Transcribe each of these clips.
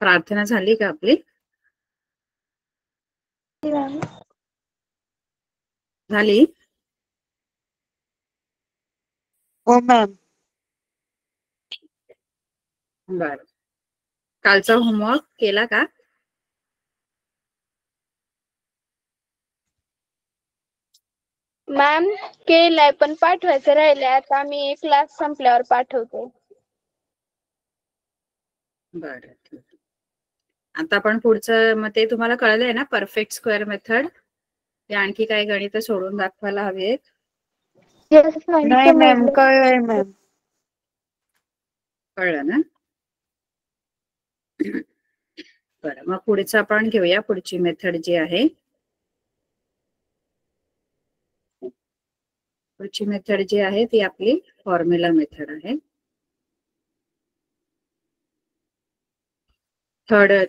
प्रार्थना झाली का आपली? झाली? हो मॅम. बर, कालचा होमवर्क केला का? मॅम केलाय पण पाठवायचं राहिलंय. आता आम्ही क्लास संपल्यावर पाठवतो. बरं, ठीक. आता आपण पुढचं, मग ते तुम्हाला कळलंय ना परफेक्ट स्क्वेअर मेथड? ते आणखी काही गणित सोडून दाखवायला हवी आहेत? नाही मॅम, कळलंय मॅम. कळलं ना? बरं, मग पुढचं आपण घेऊया. पुढची मेथड जी आहे, पुढची मेथड जी आहे ती आपली फॉर्म्युला मेथड आहे.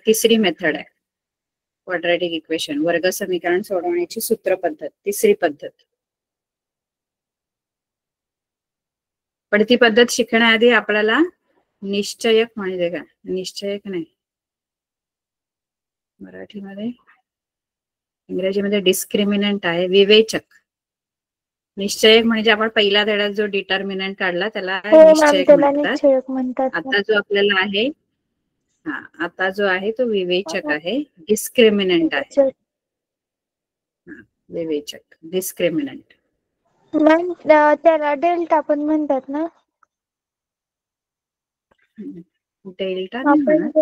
तिसरी मेथड आहे क्वाड्रॅटिक इक्वेशन, वर्ग समीकरण सोडवण्याची सूत्र पद्धत, तिसरी पद्धत. पण ती पद्धत शिकण्याआधी आपल्याला निश्चयक म्हणजे काय, निश्चयक नाही मराठीमध्ये, इंग्रजीमध्ये डिस्क्रिमिनंट आहे, विवेचक. निश्चयक म्हणजे आपण पहिल्या धड्यात जो डिटर्मिनंट काढला त्याला निश्चयक म्हणतात. आता जो आपल्याला आहे, हा, आता जो आहे तो विवेचक आहे, डिस्क्रिमिनंट आहे. विवेचक, डिस्क्रिमिनंट. मॅम त्याला डेल्टा पण म्हणतात ना? डेल्टा नाही म्हणत,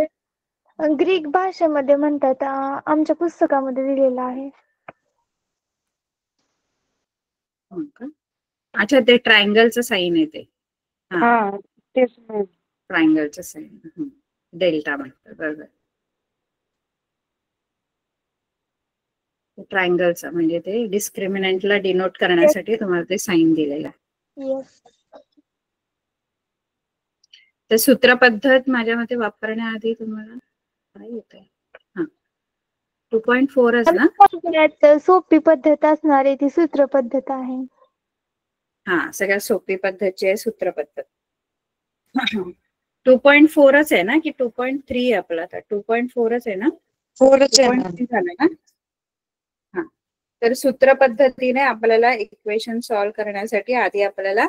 ग्रीक भाषेमध्ये म्हणतात. आमच्या पुस्तकामध्ये दिलेलं आहे. अच्छा, ते ट्रायंगलचं साईन आहे ते. हा, तेच मॅम. ट्रायंगलचं साईन डेल्टा म्हणतात, बरोबर. ट्रायंगलचं म्हणजे ते डिस्क्रिमिनंटला डिनोट करण्यासाठी तुम्हाला ते साईन दिलेलं आहे. तर सूत्र पद्धत माझ्या मते वापरण्याआधी तुम्हाला काय होत आहे, 2.4च ना? सोपी पद्धत असणारी ती सूत्र पद्धत आहे. हा, सगळ्यात सोपी पद्धतची आहे सूत्र पद्धत. 2.4च आहे ना की 2.3 आपला? 2.4च आहे ना? 4च आहे 2.3 झालं ना? हा, तर सूत्र पद्धतीने आपल्याला इक्वेशन सॉल्व्ह करण्यासाठी आधी आपल्याला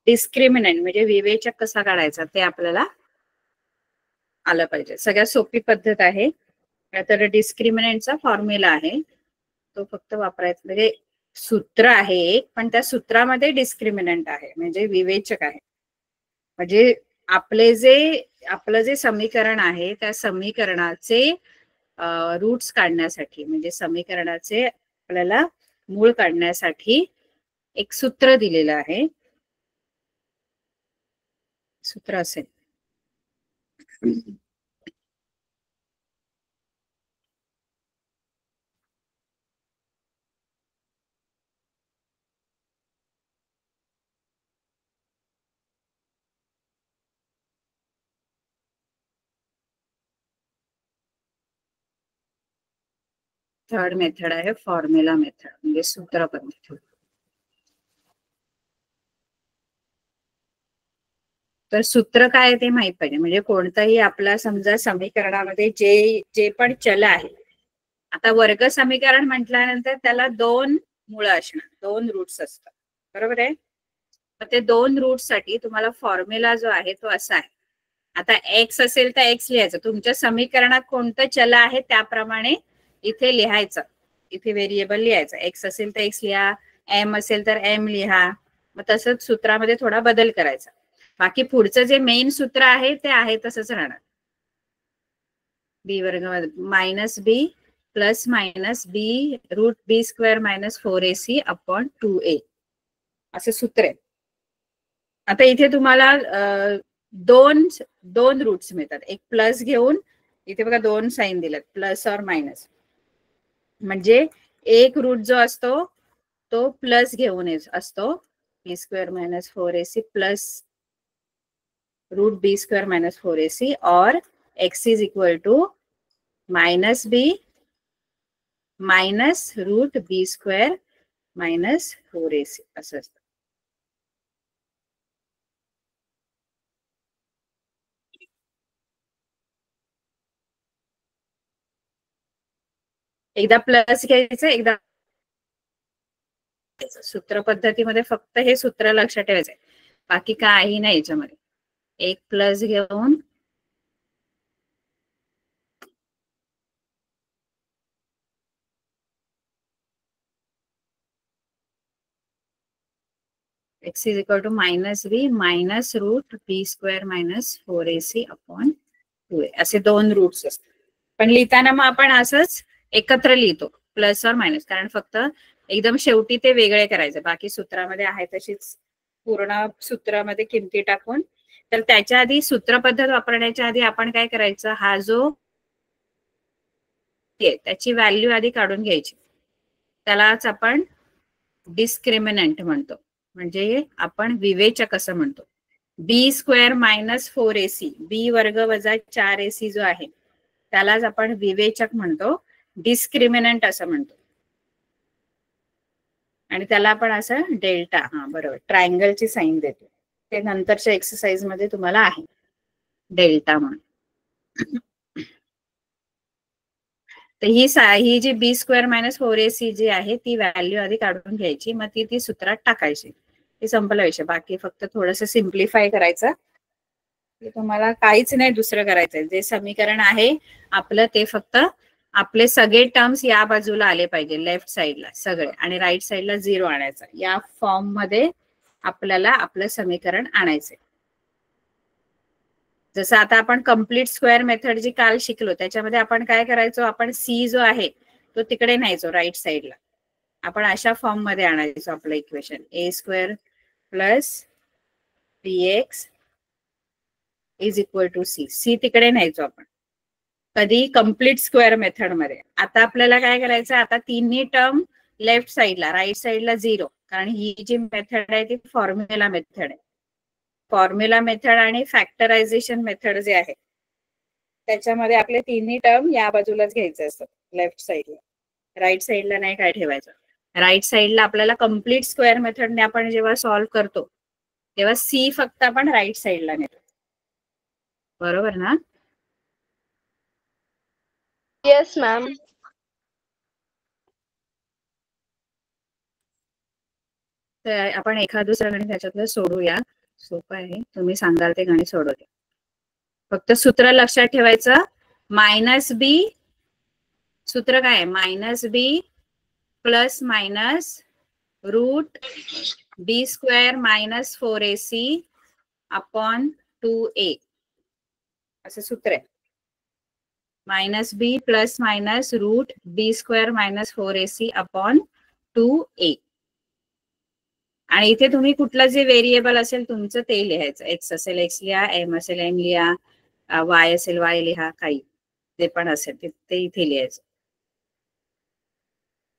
डिस्क्रिमिनंट म्हणजे विवेचक कसा काढायचा ते आपल्याला आलं पाहिजे. सगळ्यात सोपी पद्धत आहे. तर डिस्क्रिमिनंटचा फॉर्म्युला आहे, तो फक्त वापरायचा. म्हणजे सूत्र आहे एक, पण त्या सूत्रामध्ये डिस्क्रिमिनंट आहे म्हणजे विवेचक आहे. म्हणजे आपलं जे समीकरण आहे त्या समीकरणाचे रूट्स काढण्यासाठी, म्हणजे समीकरणाचे आपल्याला मूळ काढण्यासाठी एक सूत्र दिलेलं आहे. सूत्र असेल थर्ड मेथड आहे फॉर्म्युला मेथड, म्हणजे सूत्र पद्धती. तर सूत्र काय ते माहित पाहिजे. म्हणजे कोणतंही आपल्या समजा समीकरणामध्ये जे पण चल आहे, आता वर्ग समीकरण म्हटल्यानंतर त्याला 2 मुळं असणार, 2 रूट्स असतात, बरोबर आहे? मग ते 2 रूट्स साठी तुम्हाला फॉर्म्युला जो आहे तो असा आहे. आता एक्स असेल तर एक्स लिहायचं, तुमच्या समीकरणात कोणतं चल आहे त्याप्रमाणे इथे लिहायचं, इथे व्हेरिएबल लिहायचं. एक्स असेल तर एक्स लिहा, एम असेल तर एम लिहा. मग तसंच सूत्रामध्ये थोडा बदल करायचा. बाकी पुढचं जे मेन सूत्र आहे ते आहे तसंच राहणार. बी वर्ग minus B plus minus B root B square minus 4ac upon 2a असं सूत्र आहे. आता इथे तुम्हाला दोन रूट्स मिळतात. एक प्लस घेऊन इथे बघा 2 साईन दिलेत, प्लस और मायनस. म्हणजे एक रूट जो असतो तो प्लस घेऊन असतो, B square minus 4ac plus root B square minus 4ac और x is equal to minus B minus root B square minus 4ac असं असतं. एकदा प्लस घ्यायचं, एकदा सूत्र पद्धतीमध्ये फक्त हे सूत्र लक्षात ठेवायचंय, बाकी काही नाही याच्यामध्ये. एक प्लस घेऊन x is equal to minus b minus root b square minus 4ac upon 2a असे दोन रूट्स असतात. पण लिहिताना मग आपण असंच एकत्र लिहितो प्लस और मायनस, कारण फक्त एकदम शेवटी ते वेगळे करायचे, बाकी सूत्रामध्ये आहे तशीच पूर्ण सूत्रामध्ये किमती टाकून. तर त्याच्या आधी सूत्र पद्धत वापरण्याच्या आधी आपण काय करायचं, हा जो त्याची व्हॅल्यू आधी काढून घ्यायची, त्यालाच आपण डिस्क्रिमिनंट म्हणतो, म्हणजे आपण विवेचक असं म्हणतो. बी स्क्वेअर मायनस 4ac, बी वर्ग वजा 4ac जो आहे त्यालाच आपण विवेचक म्हणतो, डिस्क्रिमिनंट असं म्हणतो. आणि त्याला आपण असं डेल्टा, हा बरोबर, ट्रायंगलची साईन देतो, ते नंतरच्या एक्सरसाइज मध्ये तुम्हाला आहे डेल्टा म्हणून. तर ही G B square minus 4ac जी आहे ती व्हॅल्यू आधी काढून घ्यायची, मग ती सूत्रात टाकायची, ते संपला विषय. बाकी फक्त थोडस सिम्प्लिफाय करायचं, तुम्हाला काहीच नाही दुसरं करायचंय. जे समीकरण आहे आपलं ते फक्त आपले सगळे टर्म्स या बाजूला आले पाहिजे, लेफ्ट साइडला सगळे, आणि राईट साइडला 0 आणायचा. या फॉर्म मध्ये आपल्याला आपलं समीकरण आणायचंय. जसं आता आपण कम्प्लीट स्क्वेअर मेथड जी काल शिकलो त्याच्यामध्ये आपण काय करायचो, आपण सी जो आहे तो तिकडे न्यायचो राईट साइडला, आपण अशा फॉर्म मध्ये आणायचो आपलं equation, A square plus bx is equal to C. C तिकडे न्यायचो आपण कधी, कम्प्लीट स्क्वेअर मेथड मध्ये. आता आपल्याला काय करायचं, आता तिन्ही टर्म लेफ्ट साइडला, राईट साइडला 0, कारण ही जी मेथड आहे ती फॉर्म्युला मेथड आहे. फॉर्म्युला मेथड आणि फॅक्टरायझेशन मेथड जे आहे त्याच्यामध्ये आपले तिन्ही टर्म या बाजूलाच घ्यायचे असतात, लेफ्ट साइडला. राईट साइडला नाही काय ठेवायचं. राईट साइडला आपल्याला कम्प्लीट स्क्वेअर मेथडने आपण जेव्हा सॉल्व्ह करतो तेव्हा सी फक्त आपण राईट साइडला नेतो, बरोबर ना? Yes ma'am. तर आपण एखादं दुसरं गणित त्याच्यातलं सोडूया, सोपं आहे, तुम्ही सांगाल ते गणित सोडवते. फक्त सूत्र लक्षात ठेवायचं, मायनस बी, सूत्र काय आहे, minus B plus minus root B square minus 4ac upon 2a असं सूत्र आहे. Minus B plus minus root B square minus 4ac upon 2a. आणि इथे तुम्ही कुठलं जे व्हेरिएबल असेल तुमचं ते लिहायचं, एक्स असेल एक्स लिहा, एम असेल एम लिहा, वाय असेल वाय लिहा, काही जे पण असेल ते इथे लिहायचं.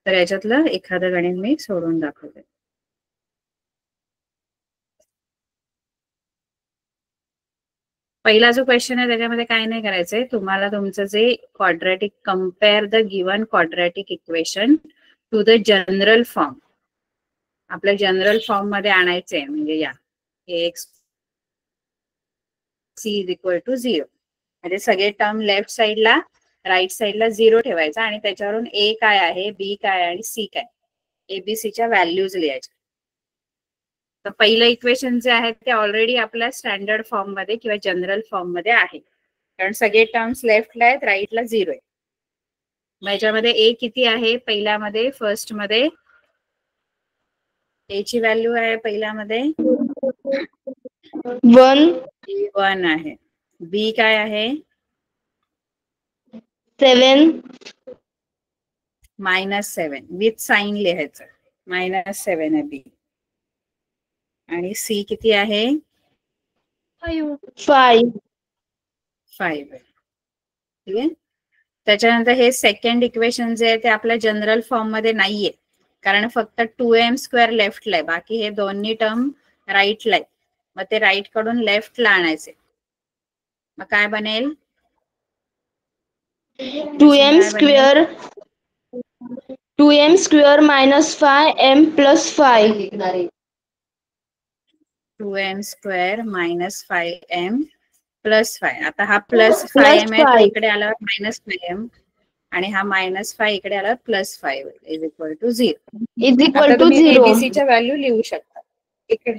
तर याच्यातलं एखादं गणित मी सोडून दाखवते. पहिला जो क्वेश्चन आहे त्याच्यामध्ये काय नाही करायचंय, तुम्हाला तुमचं जे quadratic, compare the given quadratic equation to the general form, आपल्या जनरल फॉर्म मध्ये आणायचंय. म्हणजे या X C is equal to 0, म्हणजे सगळे टर्म लेफ्ट साइडला, राईट साइडला 0 ठेवायचा, आणि त्याच्यावरून ए काय आहे, बी काय आणि सी काय, एबीसीच्या व्हॅल्यूज लिहायच्या. तर पहिलं इक्वेशन जे आहे ते ऑलरेडी आपल्या स्टँडर्ड फॉर्म मध्ये किंवा जनरल फॉर्म मध्ये आहे, कारण सगळे टर्म्स लेफ्टला आहेत, राईटला 0 आहे. मग याच्यामध्ये ए किती आहे, पहिल्यामध्ये, फर्स्ट मध्ये ए ची व्हॅल्यू आहे पहिल्यामध्ये 1 आहे. बी काय आहे, 7 -7 विथ साइन लिहायचं, -7 आहे बी. आणि सी किती आहे, 5 आहे. ठीक आहे. त्याच्यानंतर हे सेकंड इक्वेशन जे आहे ते आपल्या जनरल फॉर्म मध्ये नाहीये, कारण फक्त 2m² लेफ्टला आहे, बाकी हे दोन्ही टर्म राईटला आहे. मग ते राईट कडून लेफ्टला आणायचे. मग काय बनेल, 2m square minus 5m plus 5. 2m² minus 5m plus 5. आता हा प्लस 5m आहे तो इकडे आल्यावर -5m. आणि हा -5 इकडे आला +5 is equal to 0. Is equal आता टू तुम्ही 0. एबीसीच्या व्हॅल्यू लिहू शकता इकडे.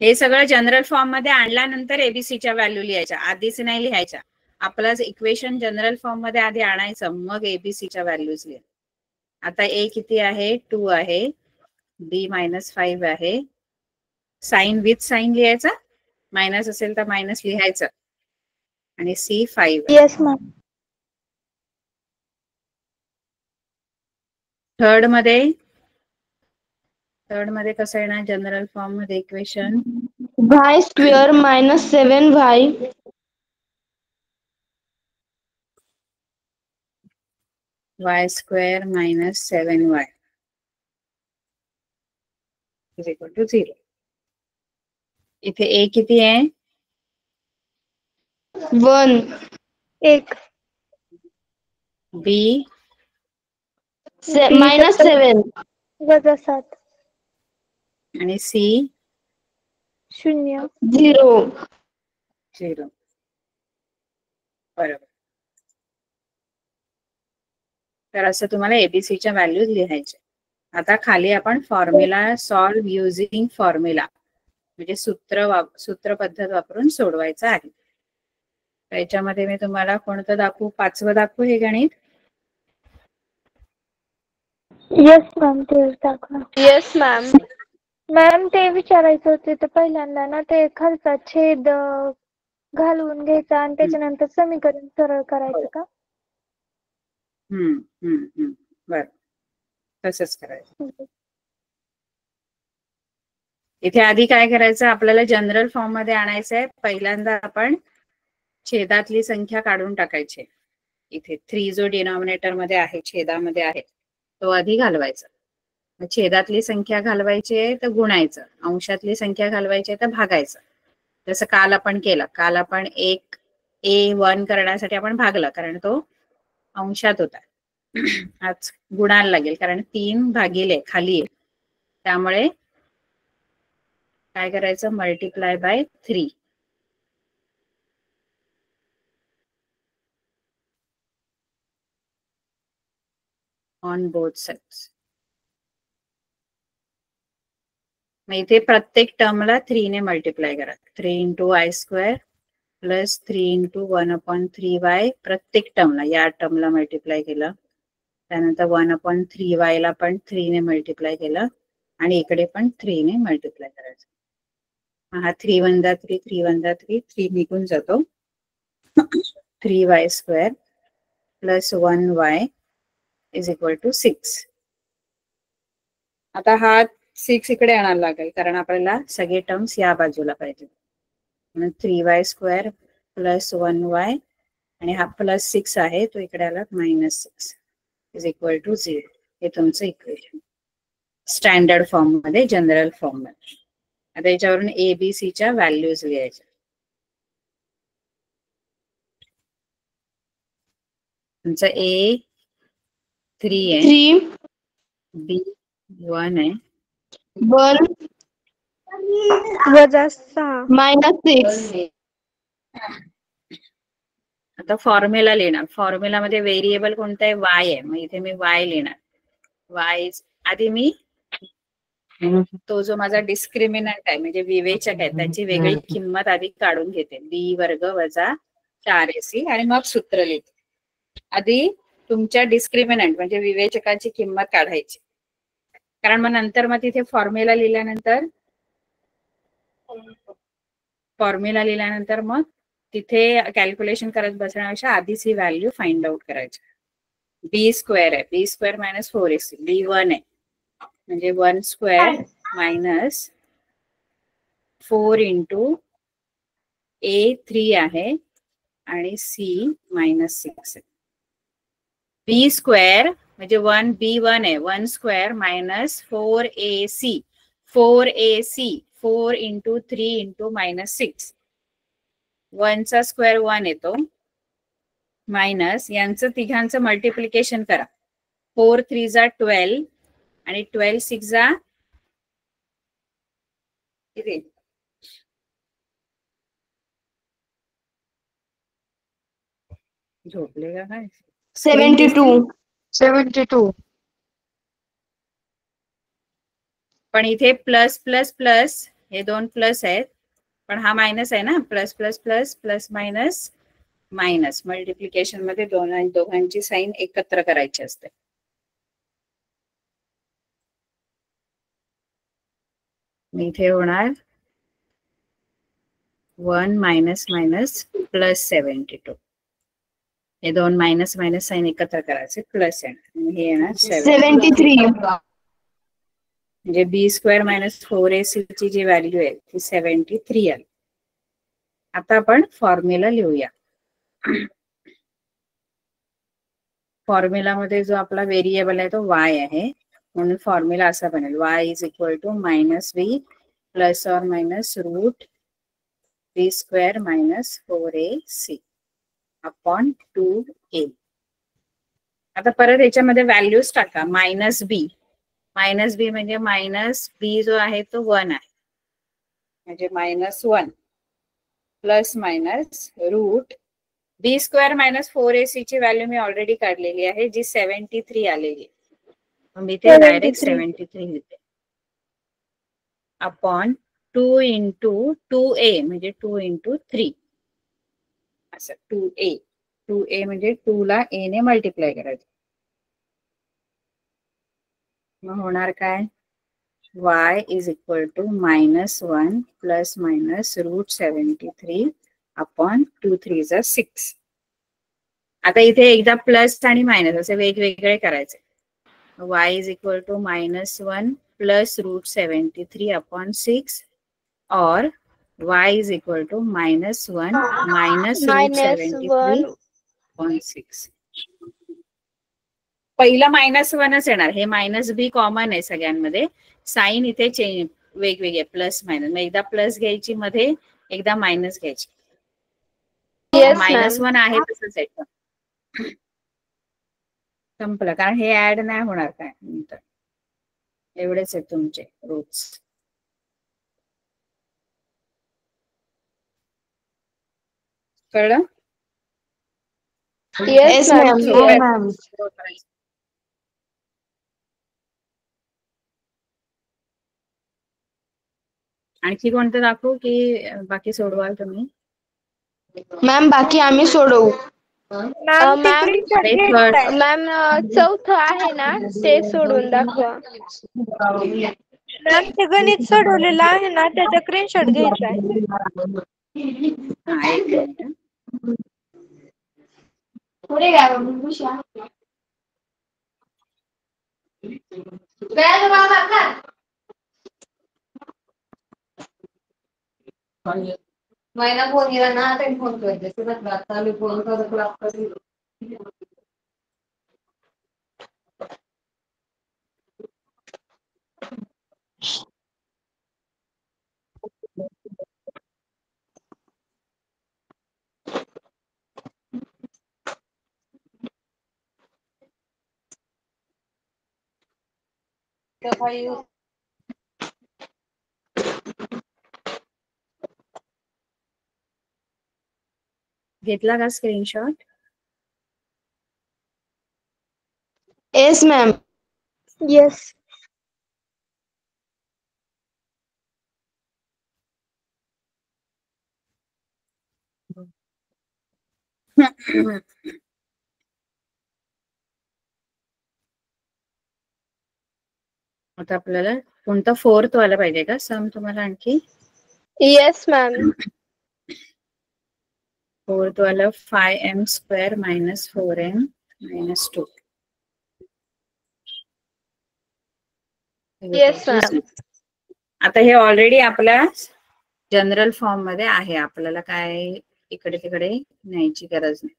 हे सगळं जनरल फॉर्म मध्ये आणल्यानंतर एबीसीच्या व्हॅल्यू लिहायच्या, आधीच नाही लिहायच्या. आपलं इक्वेशन जनरल फॉर्म मध्ये आधी आणायचं, मग एबीसीच्या व्हॅल्यूज लिहा. आता ए किती आहे? 2 आहे. बी -5 आहे. साइन विथ साइन लिहायचा, मायनस असेल तर मायनस लिहायचं. आणि सी 5 आहे. Yes ma'am. थर्ड मध्ये कसं येणार जनरल फॉर्म मध्ये equation? y square -7y y² -7y is equal to 0. इथे ए किती आहे? 1 1 बी -7 -7 आणि सी 0 0. 0. बरोबर. तर असं तुम्हाला एबीसीच्या व्हॅल्यूज लिहायच्या. आता खाली आपण फॉर्म्युला सॉल्व युझिंग फॉर्म्युला म्हणजे सूत्र पद्धत वापरून सोडवायचं आहे. त्याच्यामध्ये मी तुम्हाला कोणतं दाखवू? 5वं दाखवू हे गणित? येस मॅम, तेच दाखवा. Yes ma'am. मॅम ते विचारायचं होतं, तर पहिल्यांदा ना ते खालचा छेद घालवून घ्यायचा आणि त्याच्यानंतर समीकरण सरळ करायचं का? बर, तसंच करायचं. इथे आधी काय करायचं? आपल्याला जनरल फॉर्म मध्ये आणायचं आहे. पहिल्यांदा आपण छेदातली संख्या काढून टाकायची. इथे 3 जो डिनॉमिनेटर मध्ये आहे, छेदामध्ये आहे, तो आधी घालवायचा. छेदातली संख्या घालवायची आहे तर गुणायचं, अंशातली संख्या घालवायची आहे तर भागायचं. जसं काल आपण केलं. काल आपण A1 करण्यासाठी आपण भागला, कारण तो अंशात होता. आज गुणाला लागेल, कारण 3 भागिले खाली आहे. त्यामुळे काय करायचं? Multiply by 3. On both sides. मग इथे प्रत्येक टर्मला 3 ने मल्टिप्लाय करा. 3 × I² प्लस 3 × 1/3y. प्रत्येक टर्मला, या टर्मला मल्टिप्लाय केलं. त्यानंतर 1/3y ला पण 3 ने मल्टिप्लाय केलं आणि इकडे पण 3 ने मल्टिप्लाय करायचं. हा 3 × 1 = 3, 3 × 1 = 3, 3 निघून जातो. 3y² plus 1y is equal to 6. आता हा 6 इकडे आणायला लागेल, कारण आपल्याला सगळे टर्म्स या बाजूला पाहिजे. म्हणून 3y² प्लस 1y आणि हा +6 आहे, तो इकडे आला -6 इज इक्वल टू 0. हे तुमचं इक्वेशन स्टँडर्ड फॉर्म मध्ये, जनरल फॉर्म मध्ये. आता याच्यावरून एबीसीच्या व्हॅल्यूज लिहायच्या. तुमचं A 3 आहे, 3 B 1 आहे, 1 -6 -6. आता फॉर्म्युला लिहिणार. फॉर्म्युला मध्ये व्हेरिएबल कोणता आहे? y आहे. मग इथे मी y लिहिणार. y आधी मी तो जो माझा डिस्क्रिमिनंट आहे म्हणजे विवेचक आहे, त्याची वेगळी किंमत आधी काढून घेते. b² - 4ac आणि मग सूत्र लिहिते. आधी तुमच्या डिस्क्रिमिनंट म्हणजे विवेचकाची किंमत काढायची, कारण मग नंतर मग तिथे फॉर्म्युला लिहिल्यानंतर मग तिथे कॅल्क्युलेशन करत बसण्यापेक्षा आधीच ही व्हॅल्यू फाइंड आउट करायची. b² आहे, b² - 4ac. b1 आहे म्हणजे 1² - 4 × a3 आहे आणि c -6 आहे. b² म्हणजे b1 आहे, 1² - 4ac. 4ac 4 × 3 × -6. 1 चा स्क्वेअर 1 येतो, मायनस यांचं तिघांचं मल्टिप्लिकेशन करा. 4 3 = 12 आणि 12 6 = किती? झोपले का काय? 72. 72. पण इथे प्लस प्लस प्लस हे दोन प्लस आहेत, पण हा मायनस आहे ना. Plus plus plus plus minus minus multiplication मध्ये दोघांची साईन एकत्र करायची असते. इथे होणार 1 मायनस मायनस प्लस 72. हे दोन मायनस मायनस साईन एकत्र करायचे, प्लस येणार, हे येणार 73. म्हणजे बी स्क्वेअर मायनस 4ac ची जी व्हॅल्यू आहे ती 73 आली. आता आपण फॉर्म्युला लिहूया. फॉर्म्युला मध्ये जो आपला व्हेरिएबल आहे तो y आहे, म्हणून फॉर्म्युला असा बनेल y is equal to minus B plus or minus root B square minus 4ac upon 2a. आता परत याच्यामध्ये व्हॅल्यूज टाका. मायनस बी म्हणजे मायनस बी जो आहे तो 1 आहे, म्हणजे -1 plus minus root B square minus 4ac ची व्हॅल्यू मी ऑलरेडी काढलेली आहे, जी 73 आलेली आहे. मी ते डायरेक्ट 73 लिहिते अपॉन 2 इंटू 2a म्हणजे 2 इंटू 3 असं. 2a म्हणजे 2 ला a ने मल्टिप्लाय करायचं. मग होणार काय? y is equal to -1 plus minus root 73 upon 2 3 जा 6. आता इथे एकदा प्लस आणि मायनस असे वेगवेगळे करायचे. y is equal to -1 plus root 73 upon 6 और y is equal to -1 minus root 73 upon 6. पहिला -1च येणार. हे मायनस बी कॉमन आहे सगळ्यांमध्ये. साईन इथे चेंज वेगवेगळे प्लस मायनस. एकदा प्लस घ्यायची मध्ये, एकदा मायनस घ्यायची. -1 आहे तसंच आहे. संपलं, कारण हे ऍड नाही होणार काय नंतर. एवढेच आहेत तुमचे रूट्स. कळलं? Yes, ma'am. हो मॅम. आणखी कोणतं दाखवू की बाकी सोडवाल तुम्ही? मॅम बाकी आम्ही सोडवू. मॅम ते स्क्रीनशॉट घ्यायचा. मॅम चौथं आहे ना ते सोडून दाखवा. मॅम ते गणित सोडवलेलं आहे ना त्याचा स्क्रीनशॉट घ्यायचा आहे. हा, एक मिनिट. पुढे घ्या. महिना फोन केला ना ते फोन करते. आता मी फोन करत. घेतला का स्क्रीनशॉट? Yes ma'am. येस. आता आपल्याला कोणता फोर्थ वाला पाहिजे का सम तुम्हाला आणखी? Yes ma'am. फोर्थ वाला 5m square minus 4m minus 2. Yes ma'am. आता हे ऑलरेडी आपल्या जनरल फॉर्म मध्ये आहे. आपल्याला काय इकडे तिकडे न्यायची गरज नाही.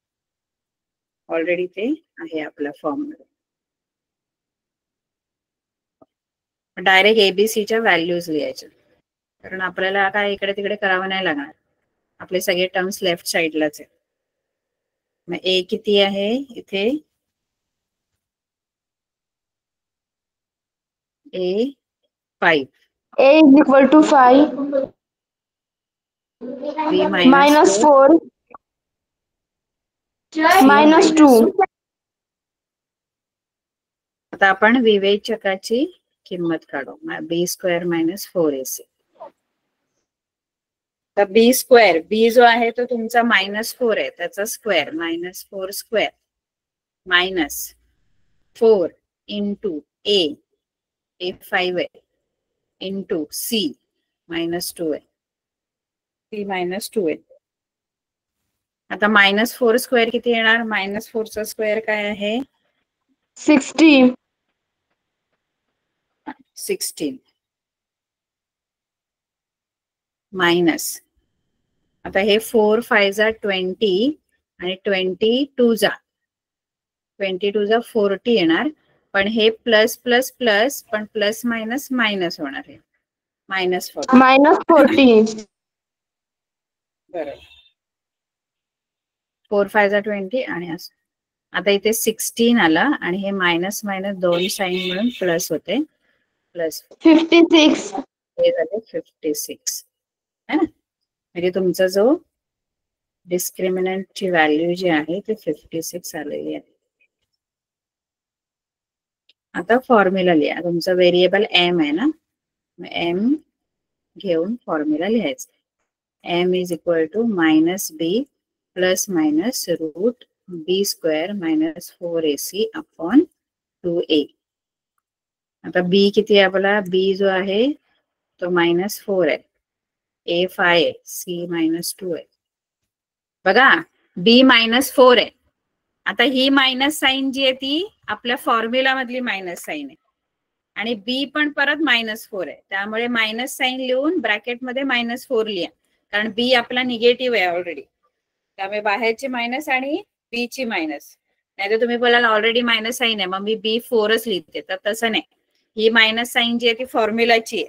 ऑलरेडी ते आहे आपल्या फॉर्म मध्ये. डायरेक्ट एबीसीच्या व्हॅल्यूज लिहायच्या, कारण आपल्याला काय इकडे तिकडे करावं नाही लागणार. आपले सगळे टर्म्स लेफ्ट साइडलाच आहेत. मग ए किती आहे इथे? ए 5. A is equal to 5. B -4. -2. आता आपण विवेचकाची किंमत काढू. बी स्क्वेअर मायनस 4ac. तर बी स्क्वेअर, बी जो आहे तो तुमचा -4 आहे, त्याचा square -4 square minus 4 into A 5 आहे इंटू सी -2 आहे, सी -2 आहे. आता -4 स्क्वेअर किती येणार? -4 चा स्क्वेअर काय आहे? 16. 16 मायनस, आता हे 4 5 जा 20 आणि 22 जा 40 येणार. पण हे प्लस प्लस प्लस, पण प्लस मायनस मायनस होणार आहे, -40. बरोबर. 4 5 जा 20 आणि असं. आता इथे 16 आला आणि हे मायनस मायनस 2 साइन म्हणून प्लस होते, प्लस 56. हे झाले 56 है ना. म्हणजे तुमचा जो डिस्क्रिमिनंटची व्हॅल्यू जी आहे ती 56 आलेली आहे. आता फॉर्म्युला लिहा. तुमचा व्हेरिएबल एम आहे ना, एम घेऊन फॉर्म्युला लिहायचा. M is equal to -b plus minus root B square minus 4ac upon 2a. आता बी किती आहे आपला? बी जो आहे तो -4 आहे, ए 5 आहे, सी -2 आहे. बघा बी -4 आहे. आता ही मायनस साइन जी आहे ती आपल्या फॉर्म्युला मधली मायनस साइन आहे आणि बी पण परत -4 आहे, त्यामुळे मायनस साइन लिहून ब्रॅकेट मध्ये -4 लिहा, कारण बी आपला निगेटिव्ह आहे ऑलरेडी. त्यामुळे बाहेरची मायनस आणि बी ची मायनस. नाही तर तुम्ही बोलाल ऑलरेडी मायनस साइन आहे मग मी बी 4च लिहिते, तर तसं नाही. ही मायनस साइन जी आहे ती फॉर्म्युलाची आहे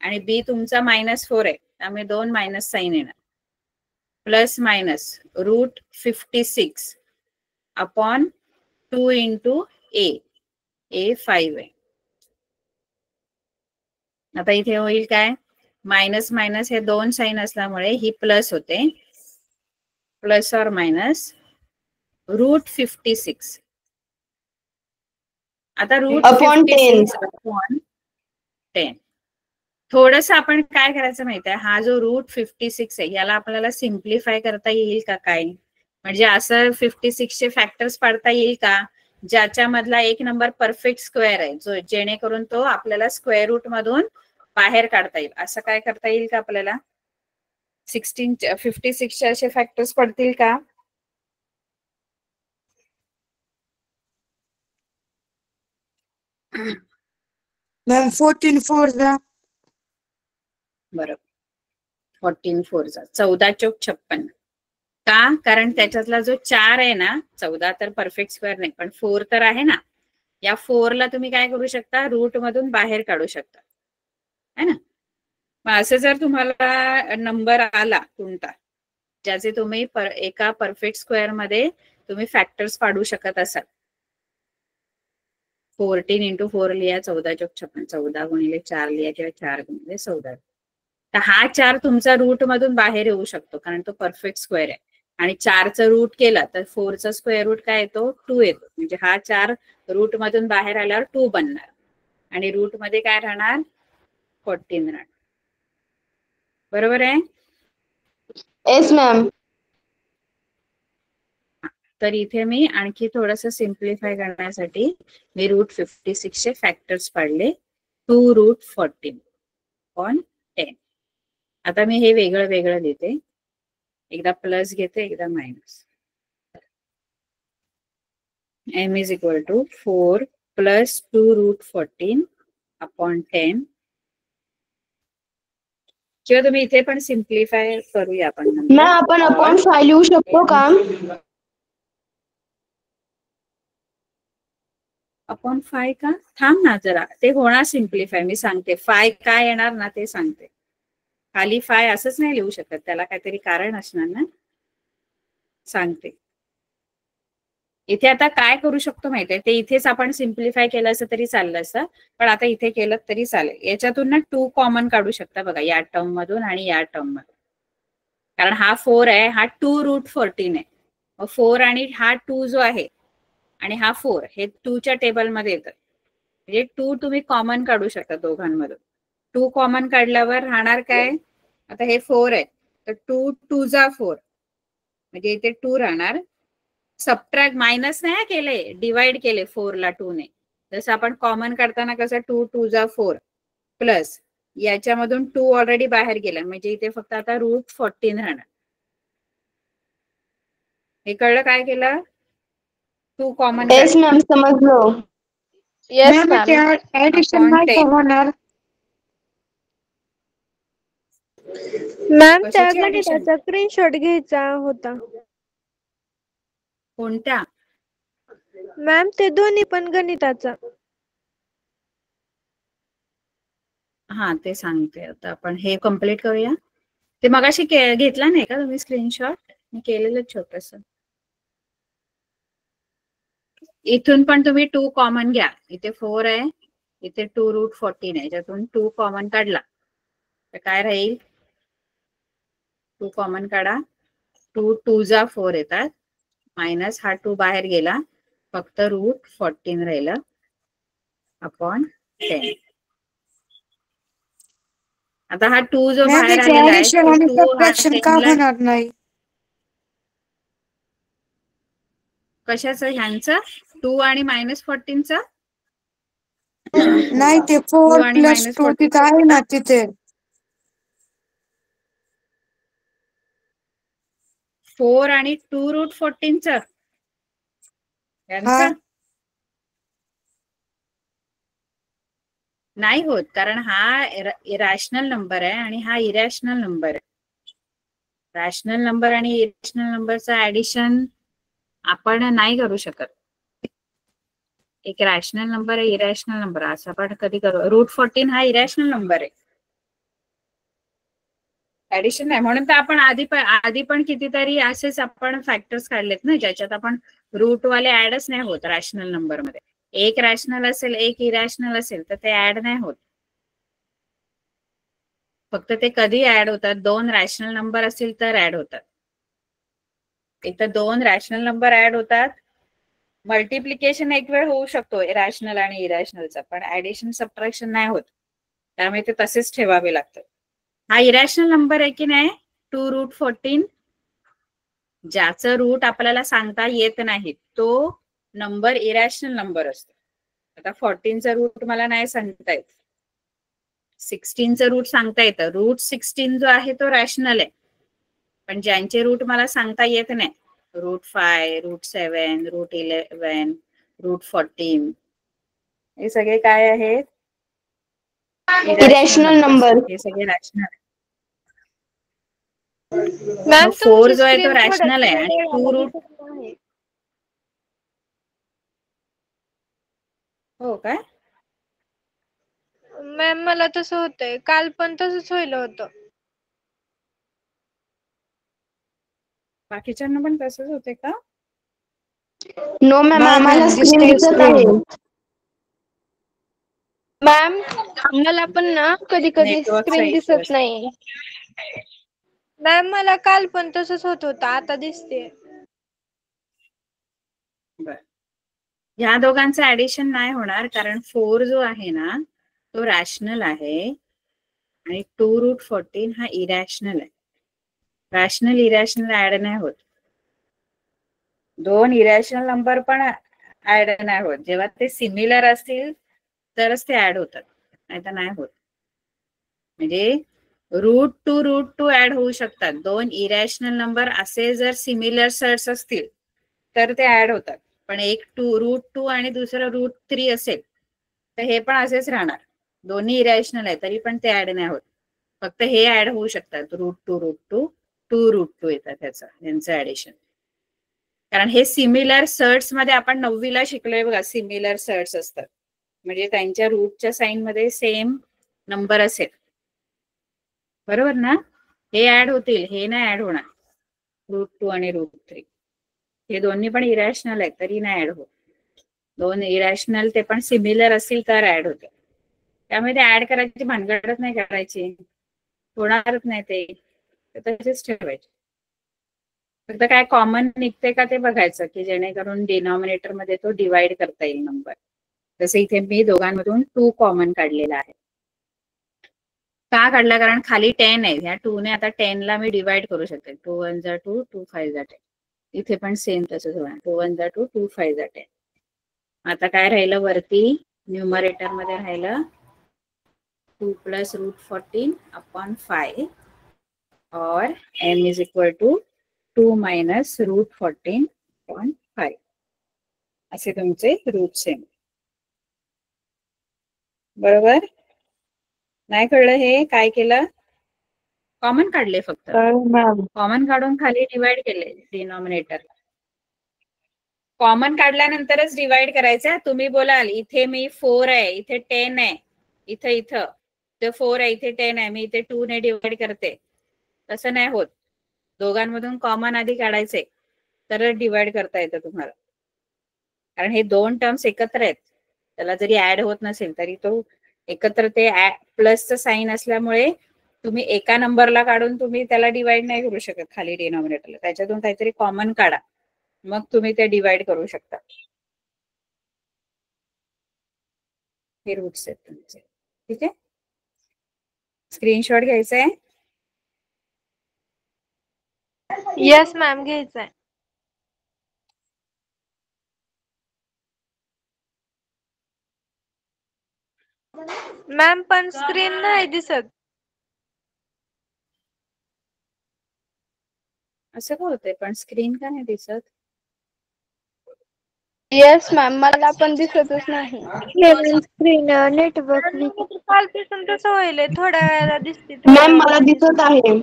आणि बी तुमचा -4 आहे, त्यामुळे 2 मायनस साइन येणार. Plus minus root 56 upon 2 into A 5 आहे. आता इथे होईल काय? मायनस मायनस हे 2 साइन असल्यामुळे ही प्लस होते, प्लस और मायनस रूट 56. आता रूट अपॉन 56 अपॉन 10. थोडस आपण काय करायचं माहिती आहे, हा जो रूट 56 आहे याला आपल्याला सिम्प्लिफाय करता येईल का काय? म्हणजे असं 56 चे फॅक्टर्स पाडता येईल का ज्याच्या मधला एक नंबर परफेक्ट स्क्वेअर आहे, जो जेणेकरून तो आपल्याला स्क्वेअर रूट मधून बाहेर काढता येईल. असं काय करता येईल का आपल्याला? 56 चे असे फॅक्टर्स पडतील का? मॅम 14 4 जा. बरोबर. 14 4 जा 14 चौक 56. का? कारण त्याच्यातला जो 4 आहे ना, 14 तर परफेक्ट स्क्वेअर नाही पण 4 तर आहे ना, या 4 ला तुम्ही काय करू शकता? रूट मधून बाहेर काढू शकता, है ना. मग असं जर तुम्हाला नंबर आला कोणता ज्याचे तुम्ही एका परफेक्ट स्क्वेअर मध्ये तुम्ही फॅक्टर्स पाडू शकत असाल, 14 इंटू 4 लिहा 14 चौक 56, 14 गुणिले 4 लिहा किंवा 4 गुणिले 14. तर हा 4 तुमचा रूट मधून बाहेर येऊ शकतो कारण तो परफेक्ट स्क्वेअर आहे. आणि 4चं रूट केला तर 4चा स्क्वेअर रूट काय येतो? 2 येतो. म्हणजे हा 4 रूट मधून बाहेर आल्यावर 2 बनणार आणि रूट मध्ये काय राहणार? 14 राहणार. बरोबर आहे? Yes ma'am. तर इथे मी आणखी थोडस सिम्प्लिफाय करण्यासाठी मी रूट 56 चे फॅक्टर्स पाडले, 2 रूट 14 अपॉन 10. आता मी हे वेगळं वेगळं लिहिते, एकदा प्लस घेते एकदा minus. M is equal to 4 plus 2 root 14 upon 10. किंवा तुम्ही इथे पण सिम्प्लिफाय करूया आपण. आपण अपॉन 5 लिहू शकतो का? अपॉन 5 का? थांब ना जरा, ते होणार सिम्प्लिफाय. मी सांगते 5 काय येणार ना ते सांगते. खाली 5 असंच नाही लिहू शकत, त्याला काहीतरी कारण असणार ना, सांगते. इथे आता काय करू शकतो माहितीये, ते इथेच आपण सिम्प्लिफाय केलं असं तरी चाललं असतं, पण आता इथे केलं तरी चालेल. याच्यातून ना 2 कॉमन काढू शकता बघा, या टर्म मधून आणि या टर्म मधून. कारण हा 4 आहे, हा 2 रूट 14 आहे. 4 आणि हा 2 जो आहे आणि हा 4 हे 2च्या टेबलमध्ये येतं. म्हणजे 2 तुम्ही कॉमन काढू शकता दोघांमधून. 2 कॉमन काढल्यावर राहणार काय? आता हे 4 आहे तर 2 2 जा 4 म्हणजे इथे 2 राहणार. सबट्रॅक्ट मायनस नाही केले, डिवाइड केले 4 ला 2 ने. जसं आपण कॉमन काढताना कसं 2 2 जा 4 प्लस याच्यामधून 2 ऑलरेडी बाहेर गेला म्हणजे इथे फक्त आता √14 राहणार. हे कळलं काय केलं? 2 कॉमन येस मॅम, समजलो. Yes ma'am. ऍडिशन नाही का होणार? मॅम त्या कशाची addition? गणिताचा स्क्रीनशॉट घ्यायचा होता. कोणत्या? मॅम ते दोन्ही पण गणिताचा. हा ते सांगते. आता आपण हे कम्प्लीट करूया. ते मगाशी घेतला नाही का तुम्ही स्क्रीनशॉट? मी केलेलं छोटस. इथून पण तुम्ही 2 कॉमन घ्या. इथे 4 आहे, इथे 2√14 आहे. ज्यातून 2 कॉमन काढला तर काय राहील? 2 कॉमन काढा. 2 2 जा 4 येतात मायनस हा 2 बाहेर गेला फक्त √14 राहिलं अपॉन 10. आता हा 2 जो बाहेर आलेला आहे तो 2 हा 10 ला होणार नाही. कशाचं? ह्यांचं 2 आणि -14चं नाही, ते 2 4 आणि + 2 -14 तिथं आहे ना तिथे. 4 आणि 2√14चं यांचं नाही होत कारण हा रॅशनल नंबर आहे आणि हा इरॅशनल नंबर आहे. रॅशनल नंबर आणि इरॅशनल नंबरचं ऍडिशन आपण नाही करू शकत. एक रॅशनल नंबर आहे, इरॅशनल नंबर असं आपण कधी करू. √14 हा इरॅशनल नंबर आहे, ऍडिशन नाही. म्हणून तर आपण आधी पण कितीतरी असेच आपण फॅक्टर्स काढलेत ना ज्याच्यात आपण रूटवाले ऍडच नाही होत रॅशनल नंबर मध्ये. एक रॅशनल असेल एक इरॅशनल असेल तर ते ऍड नाही होत. फक्त ते कधी ऍड होतात? 2 रॅशनल नंबर असतील तर ऍड होतात. एक तर 2 रॅशनल नंबर ऍड होतात. मल्टिप्लिकेशन एक वेळ होऊ शकतो रॅशनल आणि इरॅशनलचा, पण ऍडिशन सबट्रॅक्शन नाही होत. त्यामुळे ते तसेच ठेवावे लागतात. हा इरॅशनल नंबर आहे की नाही 2√14, ज्याचं रूट आपल्याला सांगता येत नाही तो नंबर इरॅशनल नंबर असतो. आता 14चा रूट मला नाही सांगता येत, 16चं रूट सांगता येतं. √16 जो आहे तो रॅशनल आहे, पण ज्यांचे रूट मला सांगता येत नाही √5, √7, √11, √14 हे सगळे काय आहेत? Irrational number. हे सगळे रॅशनल आहे. मॅम मग 4 तुमची जो आहे तो स्क्रीन रॅशनल आहे थोड्या आणि वेळाला 2 रूट दिसत नाही. हो काय? मॅम मला तसं होतंय, काल पण तसंच व्हायला होतं. बाकीच्यांना पण तसंच होते का? नो मॅम, आम्हाला स्क्रीन दिसत आहे. मॅम मला पण ना कधी कधी नेटवर्कचा स्क्रीन इश्यू दिसत असेल. नाही. मॅम मला काल पण तसंच होत होतं, आता दिसते. बर, ह्या दोघांचं ऍडिशन नाही होणार कारण 4 जो आहे ना तो रॅशनल आहे आणि 2√14 हा इरॅशनल आहे. रॅशनल इरॅशनल ऍड नाही होत. 2 इरॅशनल नंबर पण ऍड नाही होत. जेव्हा ते सिमिलर असतील तरच ते ऍड होतात, नाही तर नाही होत. म्हणजे √2 ऍड होऊ शकतात. 2 इरॅशनल नंबर असे जर सिमिलर सर्ट्स असतील तर ते ऍड होतात. पण एक √2 आणि दुसरं √3 असेल तर हे पण असेच राहणार. दोन्ही इरॅशनल आहे तरी पण ते ऍड नाही होत. फक्त हे ऍड होऊ शकतात √2 2√2 येतात त्यांचं ऍडिशन. कारण हे सिमिलर सर्ट्स मध्ये आपण 9वीला शिकलोय बघा, सिमिलर सर्ट्स असतात म्हणजे त्यांच्या रूटच्या साइन मध्ये सेम नंबर असेल, बरोबर ना? हे ऍड होतील, हे नाही ऍड होणार. √2 आणि √3 हे दोन्ही पण इरॅशनल आहेत तरी नाही ऍड होत. 2 इरॅशनल ते पण सिमिलर असतील तर ऍड होते. त्यामुळे ते ऍड करायची भानगडच नाही करायची, होणारच नाही ते तसेच ठेवायचे. फक्त काय कॉमन निघते का ते बघायचं की जेणेकरून डिनॉमिनेटर मध्ये तो डिवाइड करता येईल नंबर. जसं इथे मी दोघांमधून 2 कॉमन काढलेला आहे. का काढला? कारण खाली 10 आहे. ह्या 2 ने आता 10 ला मी डिवाइड करू शकते. 2 1 जा 2, 2 5 जा 10. इथे पण सेम तसंच होणार. 2 1 जा 2, 2 5 जा 10. आता काय राहिलं वरती न्यूमरेटर मध्ये राहिलं 2 plus √14 upon 5 or m is equal to 2 minus √14 upon 5. असे तुमचे रूट्स आहे. बरोबर? नाही कळलं हे काय केलं? कॉमन काढले फक्त. कॉमन काढून खाली डिवाइड केले डिनॉमिनेटर. कॉमन काढल्यानंतरच डिवाइड करायचं. तुम्ही बोलाल इथे मी 4 आहे, इथे 10 आहे, इथं 4 आहे, इथे 10 आहे, मी इथे 2 ने डिवाइड करते. तसं नाही होत. दोघांमधून कॉमन आधी काढायचे तरच डिवाइड करता येतं तुम्हाला. कारण हे 2 टर्म्स एकत्र आहेत. त्याला जरी ऍड होत नसेल तरी तो एकत्र ते प्लसचं साईन असल्यामुळे तुम्ही एका नंबरला काढून तुम्ही त्याला डिवाइड नाही करू शकत खाली डिनॉमिनेटरला. त्याच्यातून काहीतरी कॉमन काढा, मग तुम्ही ते डिवाइड करू शकता. हे रूट्स आहेत तुमचे. ठीक आहे, स्क्रीनशॉट घ्यायचा आहे. येस मॅम, घ्यायचंय. मॅम पण स्क्रीन नाही दिसत. असं का होतंय पण स्क्रीन का नाही दिसत? येस मॅम, मला पण दिसतच नाही. स्क्रीन नेटवर्क कालपासून तसं व्हायलंय. थोड्या वेळाला दिसते, मॅम थोड्या मला वेळाला दिसत आहे.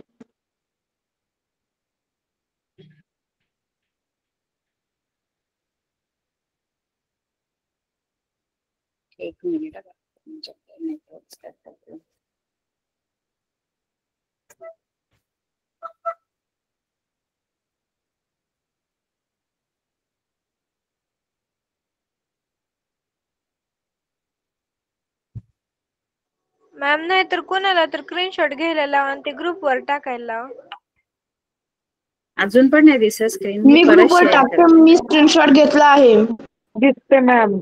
एक मिनिट नेटवर्क. मॅम नाही तर कोणाला तर स्क्रीनशॉट घ्यायला लावा आणि ते ग्रुपवर टाकायला लावा. अजून पण नाही दिसत स्क्रीन. मी परत ग्रुपवर शेअर टाकते. करते. मी स्क्रीनशॉट घेतला आहे. दिसते मॅम.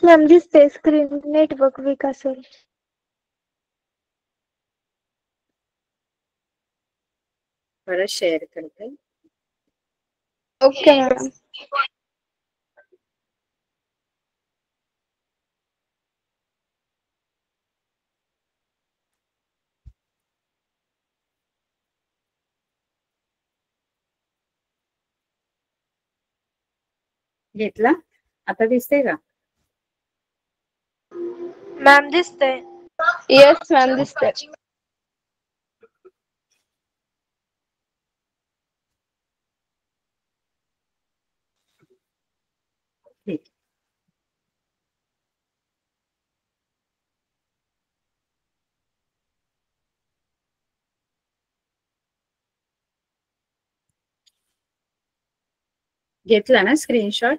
मॅम दिसते. स्क्रीन नेटवर्क वीक असेल. परत शेअर करते. Okay ma'am. घेतला? आता दिसते का? मॅम दिसतंय. येस मॅम, दिसते. ठीक. घेतला ना स्क्रीनशॉट?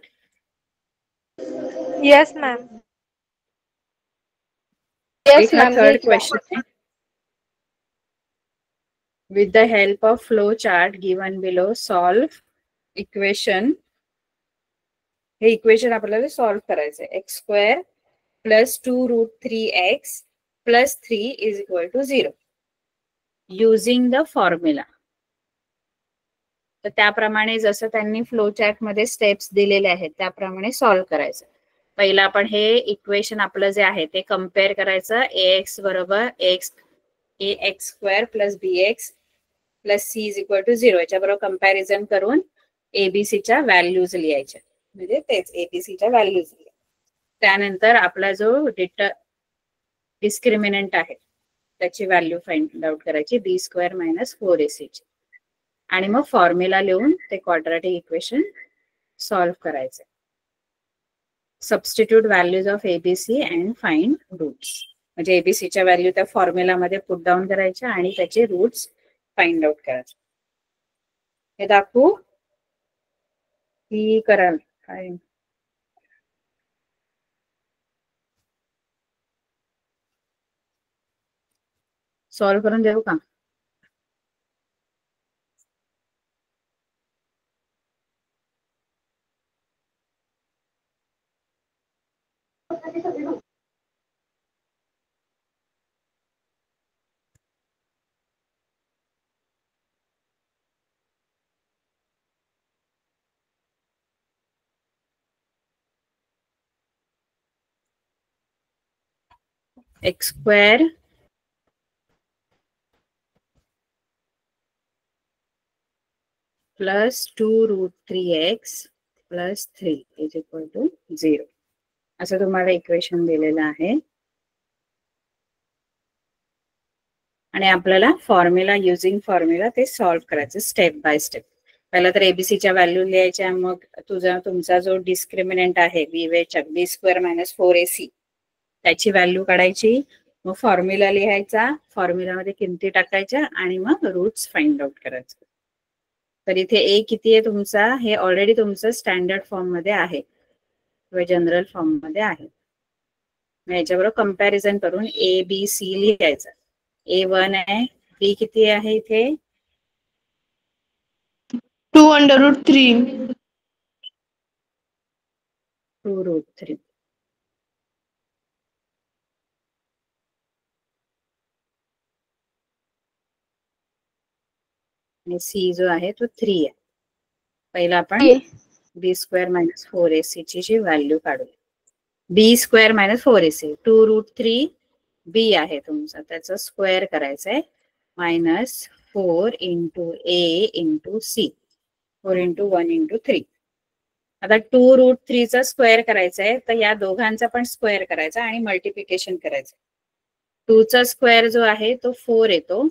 Yes ma'am. येस एक हा मॅम, थर्ड घेतला. क्वेश्चन आहे. With the help of flow chart given below, solve equation. हे इक्वेशन आपल्याला सॉल्व्ह करायचंय. x² + 2√3x + 3 = 0 using the formula. तर त्याप्रमाणे जसं त्यांनी फ्लो चार्ट मध्ये स्टेप्स दिलेले आहेत त्याप्रमाणे सॉल्व्ह करायचं. पहिलं आपण हे इक्वेशन आपलं जे आहे ते कम्पेअर करायचं. ax बरोबर ax² + bx + c = 0 याच्याबरोबर कम्पॅरिझन करून एबीसीच्या व्हॅल्यूज लिहायच्या. म्हणजे तेच एबीसीच्या व्हॅल्यूज लिहायच्या. त्यानंतर आपला जो डिस्क्रिमिनंट आहे त्याची व्हॅल्यू फाइंड आउट करायची. b² - 4ac आणि मग फॉर्म्युला लिहून ते क्वाड्रॅटिक इक्वेशन सॉल्व्ह करायचे. Substitute values of ABC and find roots. म्हणजे एबीसीच्या व्हॅल्यू त्या फॉर्म्युलामध्ये पुट डाऊन करायच्या आणि त्याचे रूट्स फाइंड आउट करायचे. हे दाखवू की कराल काय? सॉल्व्ह करून देऊ का? X square plus 2√3x plus 3 is equal to 0 असं तुम्हाला इक्वेशन दिलेलं आहे. आणि आपल्याला फॉर्म्युला युजिंग फॉर्म्युला ते सॉल्व्ह करायचं स्टेप बाय स्टेप. पहिला तर एबीसीच्या व्हॅल्यू लिहायच्या, मग तुमचा जो डिस्क्रिमिनंट आहे विवेचक b² - 4ac त्याची व्हॅल्यू काढायची, मग फॉर्म्युला लिहायचा, फॉर्म्युलामध्ये किमती टाकायच्या आणि मग रूट्स फाइंड आउट करायचं. तर इथे ए किती आहे तुमचा, हे ऑलरेडी तुमचं स्टँडर्ड फॉर्म मध्ये आहे किंवा जनरल फॉर्म मध्ये आहे. याच्याबरोबर कंपॅरिझन करून ए बी सी लिहायचं. A1 आहे, बी किती आहे इथे 2√3. 2√3. आणि सी जो आहे तो 3 आहे. पहिला आपण b² - 4ac ची जी व्हॅल्यू काढू. b² - 4ac 2√3 बी आहे तुमचा, त्याचं स्क्वेअर करायचंय -4 × a × c 4 × 1 × 3. आता 2√3 चा स्क्वेअर करायचंय, तर या दोघांचा पण स्क्वेअर करायचा आणि मल्टिप्लिकेशन करायचं. 2 चा स्क्वेअर जो आहे तो 4 येतो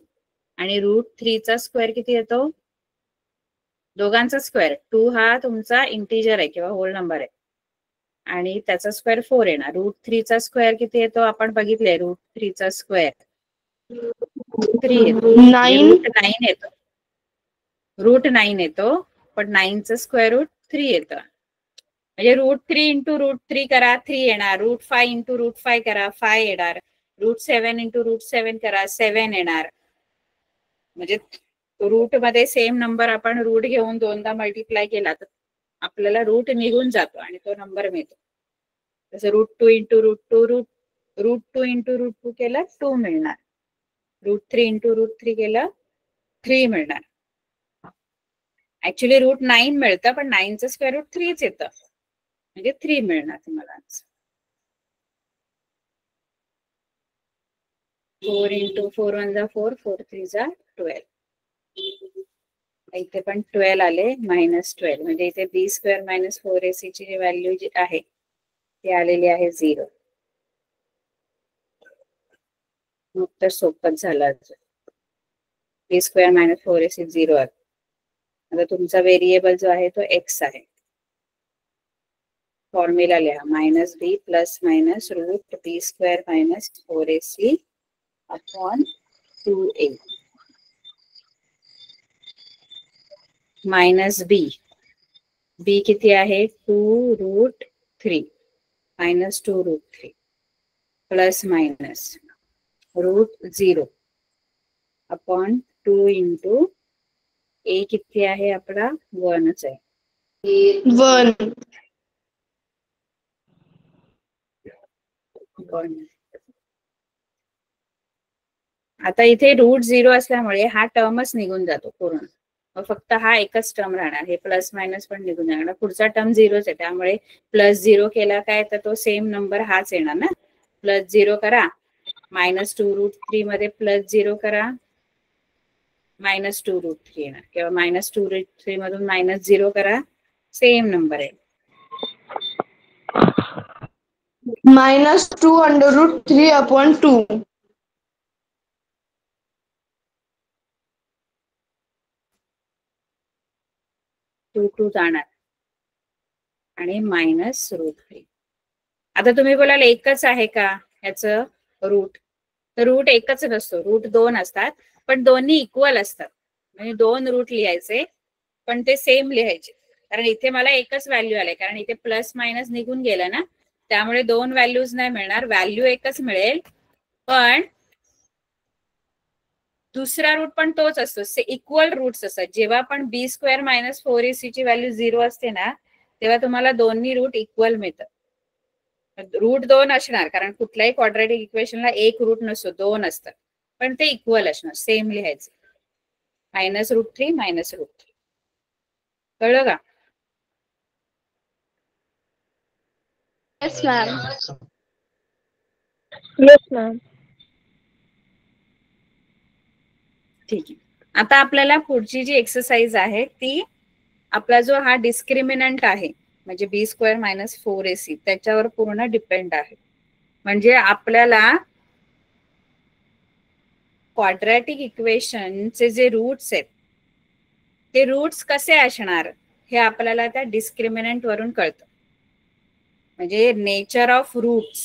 आणि √3 चा स्क्वेअर किती येतो, दोघांचा स्क्वेअर. 2 हा तुमचा इंटिजर आहे किंवा होल नंबर आहे आणि त्याचा स्क्वेअर 4 येणार. √3 चा स्क्वेअर किती येतो आपण बघितलंय, √3 चा स्क्वेअर 3 येतो. 9 येतो, √9 येतो, पण 9 चं स्क्वेअर रूट 3 येतं. म्हणजे √3 × √3 करा 3 येणार, √5 × √5 करा 5 येणार, √7 × √7 करा 7 येणार. म्हणजे रूट मध्ये सेम नंबर आपण रूट घेऊन दोनदा मल्टिप्लाय केला तर आपल्याला रूट निघून जातो आणि तो नंबर मिळतो. जसं √2 × √2 √2 × √2 केलं 2 मिळणार, √3 × √3 केलं 3 मिळणार. ऍक्च्युली √9 मिळतं, पण 9 चं स्क्वेअर रूट 3 येतं, म्हणजे 3 मिळणार तुम्हाला. 4 × 4 × 1 4 4 3 12. इथे पण 12 आले -12, म्हणजे इथे b² - 4ac ची व्हॅल्यू जी आहे ती आलेली आहे 0. मग तर सोपंच झालं. b² - 4ac 0 आहे. आता तुमचा व्हेरिएबल जो आहे तो x आहे. फॉर्म्युला लिहा -b ± √b² - 4ac upon 2a -b किती आहे 2√3 -2√3 प्लस मायनस √0 अपॉन 2 × a किती आहे आपला 1च आहे. 1. आता इथे √0 असल्यामुळे हा टर्मच निघून जातो पूर्ण, मग फक्त हा एकच टर्म राहणार. हे प्लस मायनस पण निघून जाणार, पुढचा टर्म 0च आहे, त्यामुळे +0 केला काय तर तो सेम नंबर हाच येणार ना. +0 करा, -2√3 मध्ये +0 करा, -2√3 येणार, किंवा -2√3 मधून -0 करा, सेम नंबर आहे. -2√3 अपॉन 2. 2 जाणार आणि -√3. आता तुम्ही बोलाल एकच आहे का याचं रूट, तर रूट एकच नसतो, रूट 2 असतात, पण दोन्ही इक्वल असतात. म्हणजे 2 रूट लिहायचे पण ते सेम लिहायचे, कारण इथे मला एकच व्हॅल्यू आले, कारण इथे प्लस मायनस निघून गेलं ना, त्यामुळे 2 व्हॅल्यूज नाही मिळणार, व्हॅल्यू एकच मिळेल, पण दुसरा रूट पण तोच असतो, इक्वल रूट्स असतात. जेव्हा पण b² - 4ac ची व्हॅल्यू 0 असते ना, तेव्हा तुम्हाला दोन्ही रूट इक्वल मिळतात. रूट 2 असणार, कारण कुठल्याही क्वाड्रॅटिक इक्वेशनला एक रूट नसतो, 2 असतात, पण ते इक्वल असणार, सेम लिहायचं. -√3 -√3. कळलं का? Yes ma'am. Yes ma'am. ठीक आहे. आता आपल्याला पुढची जी एक्सरसाइज आहे ती, आपला जो हा डिस्क्रिमिनंट आहे म्हणजे b² - 4ac त्याच्यावर पूर्ण डिपेंड आहे. म्हणजे आपल्याला क्वाड्रॅटिक इक्वेशनचे जे रूट्स आहेत ते रूट्स कसे असणार हे आपल्याला त्या डिस्क्रिमिनंट वरून कळतं. म्हणजे नेचर ऑफ रूट्स,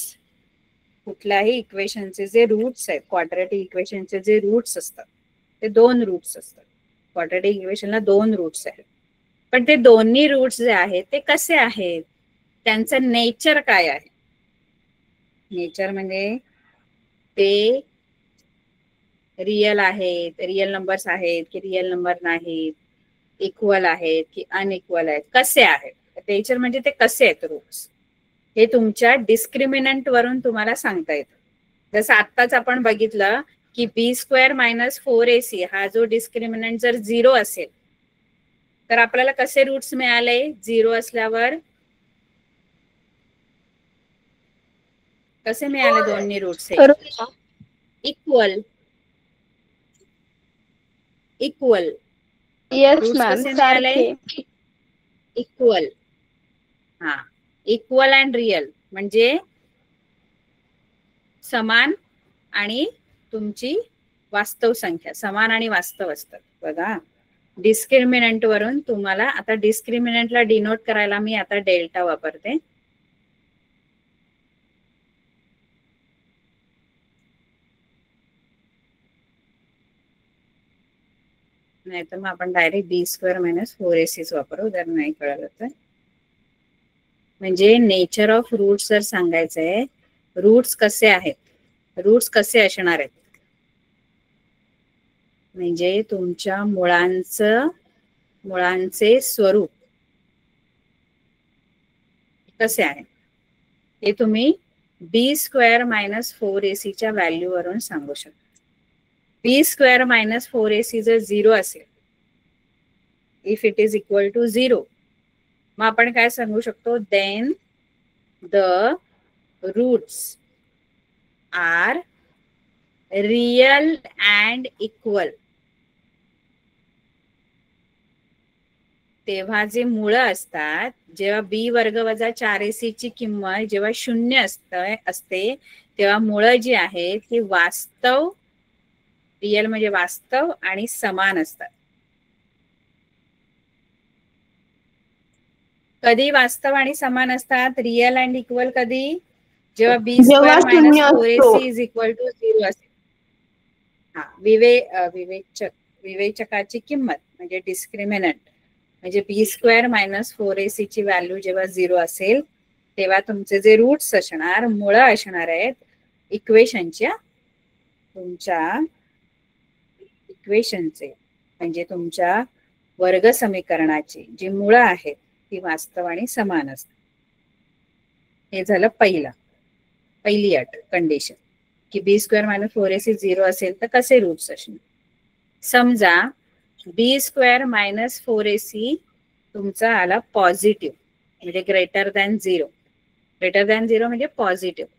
कुठल्याही इक्वेशनचे जे रूट्स आहेत, क्वाड्रॅटिक इक्वेशनचे जे रूट्स असतात ते 2 रूट्स असतात. क्वाड्रॅटिक इक्वेशनला 2 रूट्स आहेत, पण ते दोन्ही रूट्स जे आहेत ते कसे आहेत, त्यांचं नेचर काय आहे. नेचर म्हणजे ते रियल आहेत, रियल नंबर्स आहेत की रियल नंबर नाहीत, इक्वल आहेत की अनइक्वल आहेत, कसे आहेत. नेचर म्हणजे ते कसे आहेत रूट्स, हे तुमच्या डिस्क्रिमिनंट वरून तुम्हाला सांगता येतं. जसं आत्ताच आपण बघितलं की b² - 4ac हा जो डिस्क्रिमिनंट जर 0 असेल तर आपल्याला कसे रूट्स मिळाले. 0 असल्यावर कसे मिळाले दोन्ही roots, equal. Equal yes roots ma'am. कसे मिळाले, सारखे. इक्वल. हा, इक्वल अँड रियल म्हणजे समान आणि तुमची वास्तव संख्या, समान आणि वास्तव असतात. बघा डिस्क्रिमिनंट वरून तुम्हाला, आता डिस्क्रिमिनंटला डिनोट करायला मी आता डेल्टा वापरते. नाही तर मग आपण डायरेक्ट b² - 4ac वापरू जर नाही कळलं तर. म्हणजे नेचर ऑफ रूट्स जर सांगायचंय, रूट्स कसे आहेत, रूट्स कसे असणार आहेत, म्हणजे तुमच्या मुळांचे स्वरूप कसे आहे हे तुम्ही b² - 4ac च्या व्हॅल्यू वरून सांगू शकता. b² - 4ac जर 0 असेल, if it is equal to 0, मग आपण काय सांगू शकतो, then the roots are real and equal. तेव्हा जे मुळं असतात, जेव्हा b² - 4ac ची किंमत जेव्हा 0 असते तेव्हा मुळं जी आहेत ती वास्तव, रियल म्हणजे वास्तव आणि समान असतात. कधी वास्तव आणि समान असतात, रियल अँड इक्वल कधी, जेव्हा b² - 4ac is equal to 0 असेल. हा, विवेचकाची किंमत म्हणजे डिस्क्रिमिनंट म्हणजे b² - 4ac ची व्हॅल्यू जेव्हा 0 असेल तेव्हा तुमचे जे रूट्स असणार, मुळं असणार आहेत इक्वेशनच्या, तुमच्या इक्वेशनचे म्हणजे तुमच्या वर्ग समीकरणाची जी मुळं आहेत ती वास्तव आणि समान असतात. हे झालं पहिली अट, कंडिशन, की b² - 4ac 0 असेल तर कसे रूट्स असणार. समजा b² - 4ac तुमचा आला पॉझिटिव्ह म्हणजे ग्रेटर दॅन 0. ग्रेटर दॅन 0 म्हणजे पॉझिटिव्ह,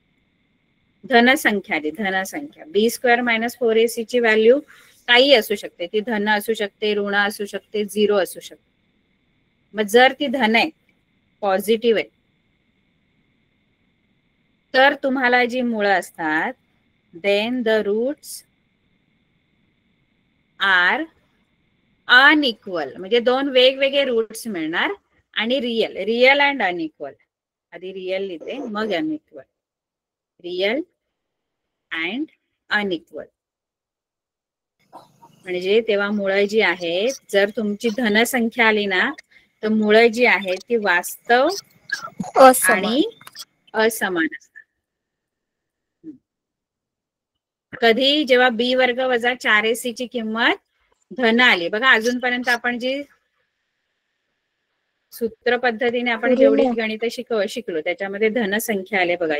धनसंख्या आली, धनसंख्या. b² - 4ac ची व्हॅल्यू काही असू शकते, ती धन असू शकते, ऋण असू शकते, 0 असू शकते. मग जर ती धन आहे, पॉझिटिव्ह आहे, तर तुम्हाला जी मुळं असतात, then the roots are unequal, म्हणजे 2 वेगवेगळे रूट्स मिळणार आणि रियल अँड अनइक्वल. आधी रियल लिहिते मग अनइक्वल. रियल अँड अनइक्वल म्हणजे तेव्हा मुळं जी आहेत, जर तुमची धनसंख्या आली ना तर मुळं जी आहेत ती वास्तव आणि असमान असतात. कधी जेव्हा b² - 4ac ची किंमत धन आली, बघा अजूनपर्यंत आपण जी सूत्र पद्धतीने आपण जेवढी गणित शिकलो त्याच्यामध्ये धनसंख्या आले बघा.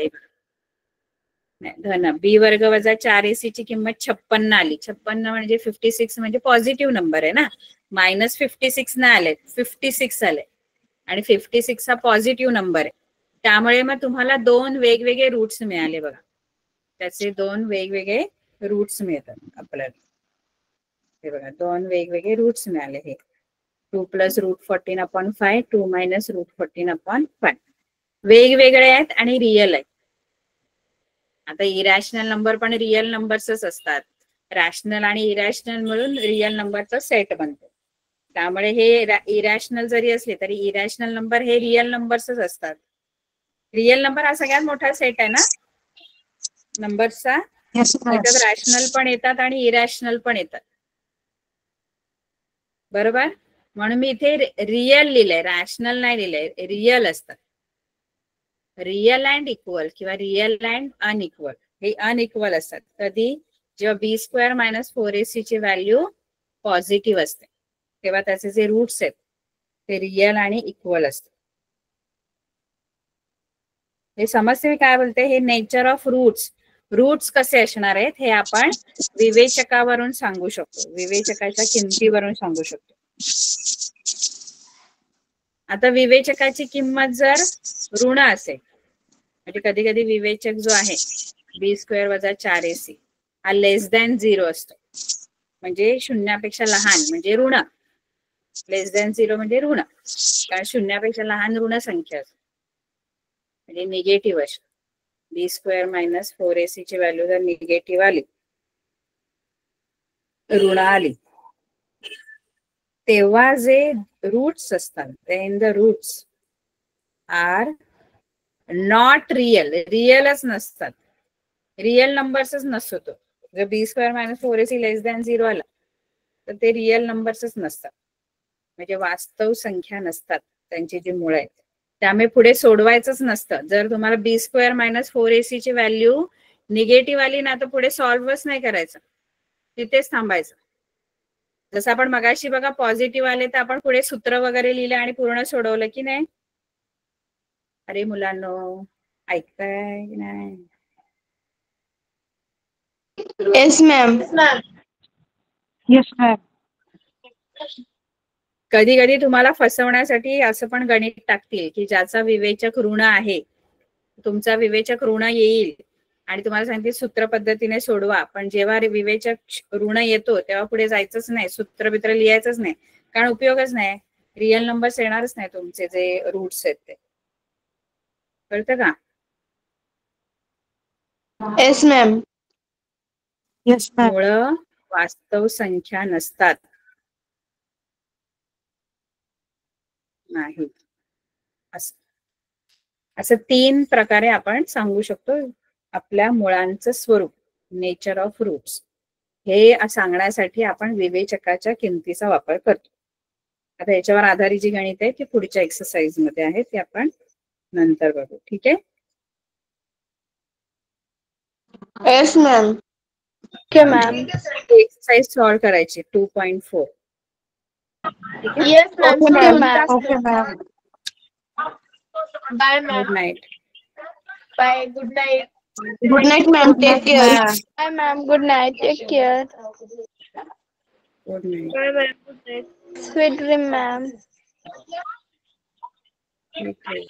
धन बी वर्ग वजा 4ac ची किंमत 56 आली. 56 म्हणजे 56 म्हणजे पॉझिटिव्ह नंबर आहे ना. -56 नाही आले, 56 आले आणि 56 हा पॉझिटिव्ह नंबर आहे. त्यामुळे मग तुम्हाला 2 वेगवेगळे रूट्स मिळाले बघा. त्याचे 2 वेगवेगळे रूट्स मिळतात आपल्याला. हे बघा 2 वेगवेगळे रूट्स मिळाले. हे 2 + √14/5 2 - √14/5 वेगवेगळे आहेत आणि रिअल आहेत. आता इरॅशनल नंबर पण रिअल नंबर्सच असतात. रॅशनल आणि इरॅशनल मिळून रिअल नंबरचा सेट बनतो. त्यामुळे हे इरॅशनल जरी असले तरी इरॅशनल नंबर हे रिअल नंबर्सच असतात. रिअल नंबर हा सगळ्यात मोठा सेट आहे ना नंबर्सचा. त्याच्यात रॅशनल पण येतात आणि इरॅशनल पण येतात. बरोबर. म्हणून मी इथे रिअल लिहिलंय, रॅशनल नाही लिहिलंय. रिअल असतात. रिअल अँड इक्वल किंवा रिअल अँड अनइक्वल हे अनइक्वल असतात. कधी? जेव्हा b² - 4ac ची व्हॅल्यू पॉझिटिव्ह असते तेव्हा त्याचे जे रूट्स आहेत ते रिअल आणि इक्वल असतात. हे समजते मी काय बोलते. हे नेचर ऑफ रूट्स. रूट्स कसे असणार आहेत हे आपण विवेचकावरून सांगू शकतो. विवेचकाच्या किमतीवरून सांगू शकतो. आता विवेचकाची किंमत जर ऋण असेल म्हणजे कधी कधी विवेचक जो आहे b² वजा 4ac हा <0 असतो. म्हणजे 0पेक्षा लहान म्हणजे ऋण. <0 म्हणजे ऋण. कारण 0पेक्षा लहान ऋण संख्या असते म्हणजे निगेटिव्ह असतो. b² - 4ac ची व्हॅल्यू जर निगेटिव्ह आली ऋण आली तेव्हा जे रूट्स असतात then the roots are not real. रिअलच नसतात. रिअल नंबर्सच नसतो तो. जर b² - 4ac <0 आला तर ते रिअल नंबर्सच नसतात म्हणजे वास्तव संख्या नसतात त्यांची जी मुळे आहेत. त्यामुळे पुढे सोडवायचंच नसतं. जर तुम्हाला b² - 4ac ची व्हॅल्यू निगेटिव्ह आली ना तर पुढे सॉल्व्हच नाही करायचं, तिथेच थांबायचं. जसं आपण मगाशी बघा पॉझिटिव्ह आले तर आपण पुढे सूत्र वगैरे लिहिले आणि पूर्ण सोडवलं की नाही. अरे मुलांनो ऐकताय की नाही? Yes ma'am. Yes, ma'am. कधी कधी तुम्हाला फसवण्यासाठी असं पण गणित टाकतील की ज्याचा विवेचक ऋण आहे तुमचा विवेचक ऋण येईल आणि तुम्हाला सांगतील सूत्र पद्धतीने सोडवा. पण जेव्हा विवेचक ऋण येतो तेव्हा पुढे जायचंच नाही, सूत्र बित्र लिहायचंच नाही, कारण उपयोगच नाही. रिअल नंबर्स येणारच नाही तुमचे जे रूट्स आहेत ते. कळतं का? Yes ma'am. Yes, ma'am. मुळं वास्तव संख्या नसतात. नाही असं 3 प्रकारे आपण सांगू शकतो आपल्या मुळांचं स्वरूप. नेचर ऑफ रूट्स हे सांगण्यासाठी आपण विवेचकाच्या किमतीचा वापर करतो. आता याच्यावर आधारित जी गणित आहे ती पुढच्या एक्सरसाइज मध्ये आहे ती आपण नंतर बघू. ठीक आहे. Yes ma'am. Okay ma'am. Exercise solve करायची 2.4. ठीक आहे. Yes ma'am. Okay, okay ma'am. Ma'am. Okay, ma'am. Bye good ma'am. Night. Bye. Good night. Good night ma'am. Good take night, care. ma'am. Bye ma'am. Good night. Take care. Good night. Bye bye. Good night. Sweet dream ma'am. ठीक आहे.